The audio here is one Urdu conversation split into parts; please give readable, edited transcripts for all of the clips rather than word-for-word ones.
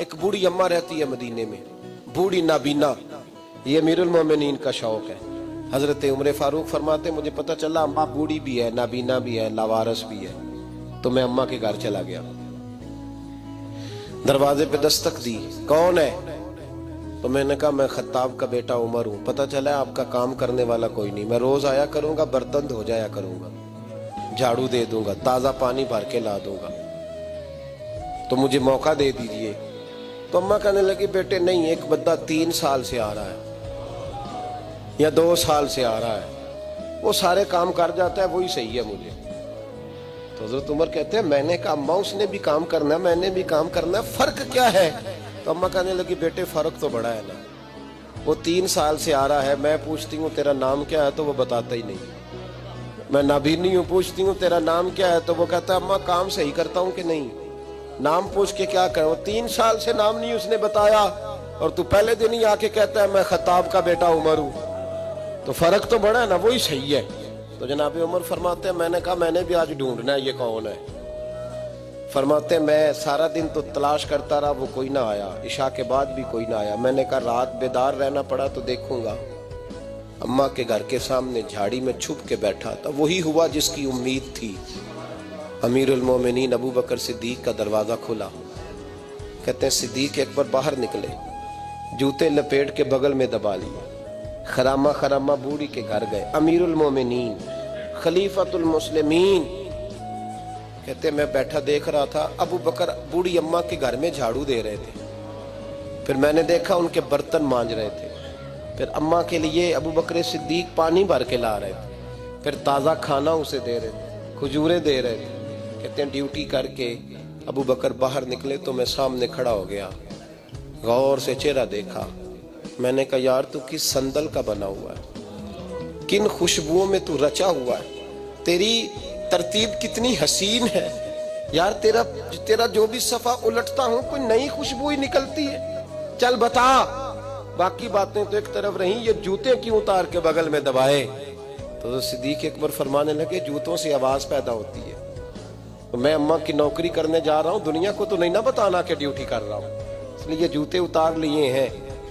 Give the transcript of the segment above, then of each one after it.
ایک بوڑھی اماں رہتی ہے مدینے میں، بوڑھی نابینا، یہ امیرُ المومنین کا شوق ہے۔ حضرت عمر فاروق فرماتے ہیں مجھے پتہ چلا اماں بوڑھی بھی ہے، نابینا بھی ہے، لاوارث بھی ہے، تو میں اماں کے گھر چلا گیا، دروازے پہ دستک دی، کون ہے؟ تو میں نے کہا میں خطاب کا بیٹا عمر ہوں، پتہ چلا آپ کا کام کرنے والا کوئی نہیں، میں روز آیا کروں گا، برتن دھو جایا کروں گا، جھاڑو دے دوں گا، تازہ پانی بھر کے لا دوں گا، تو مجھے موقع دے دیجئے۔ تو اماں کہنے لگی بیٹے نہیں، ایک بندہ 3 سال سے آ رہا ہے یا 2 سال سے آ رہا ہے، وہ سارے کام کر جاتا ہے، وہی صحیح ہے مجھے۔ تو حضرت عمر کہتے ہیں میں نے کہا اماں اس نے بھی کام کرنا ہے، میں نے بھی کام کرنا ہے، فرق کیا ہے؟ تو اماں کہنے لگی بیٹے فرق تو بڑا ہے نا، وہ 3 سال سے آ رہا ہے، میں پوچھتی ہوں تیرا نام کیا ہے تو وہ بتاتا ہی نہیں، میں نابینی ہوں، پوچھتی ہوں تیرا نام کیا ہے تو وہ کہتا ہے اماں کام صحیح کرتا ہوں کہ نہیں، نام پوچھ کے کیا کروں، 3 سال سے نام نہیں اس نے بتایا اور تو پہلے دن ہی آ کے کہتا ہے میں خطاب کا بیٹا عمر ہوں، تو فرق تو بڑا ہے نا، وہی صحیح ہے۔ تو جناب عمر فرماتے ہیں میں نے کہا میں نے بھی آج ڈھونڈنا ہے یہ کون ہے۔ فرماتے ہیں میں سارا دن تو تلاش کرتا رہا، وہ کوئی نہ آیا، عشاء کے بعد بھی کوئی نہ آیا، میں نے کہا رات بیدار رہنا پڑا تو دیکھوں گا۔ اماں کے گھر کے سامنے جھاڑی میں چھپ کے بیٹھا تھا، وہی ہوا جس کی امید تھی۔ امیر المومنین ابو بکر صدیق کا دروازہ کھلا، کہتے ہیں صدیق اکبر باہر نکلے، جوتے لپیٹ کے بغل میں دبا لیے، خرامہ خرامہ بوڑھی کے گھر گئے، امیر المومنین خلیفۃ المسلمین، کہتے ہیں میں بیٹھا دیکھ رہا تھا، ابو بکر بوڑھی اماں کے گھر میں جھاڑو دے رہے تھے، پھر میں نے دیکھا ان کے برتن مانج رہے تھے، پھر اماں کے لیے ابو بکر صدیق پانی بھر کے لا رہے تھے، پھر تازہ کھانا اسے دے رہے تھے، کھجوریں دے رہے تھے۔ کہتے ہیں ڈیوٹی کر کے ابو بکر باہر نکلے تو میں سامنے کھڑا ہو گیا، غور سے چہرہ دیکھا، میں نے کہا یار تو کس صندل کا بنا ہوا ہے، کن خوشبوؤں میں تو رچا ہوا ہے، تیری ترتیب کتنی حسین ہے یار، تیرا جو بھی صفحہ الٹتا ہوں کوئی نئی خوشبو ہی نکلتی ہے، چل بتا۔ باقی باتیں تو ایک طرف رہیں، یہ جوتے کیوں اتار کے بغل میں دبائے؟ تو صدیق اکبر فرمانے لگے جوتوں سے آواز پیدا ہوتی ہے، میں اماں کی نوکری کرنے جا رہا ہوں، دنیا کو تو نہیں نہ بتانا کہ ڈیوٹی کر رہا ہوں، اس لیے یہ جوتے اتار لیے ہیں،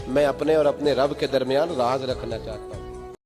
میں اپنے اور اپنے رب کے درمیان راز رکھنا چاہتا ہوں۔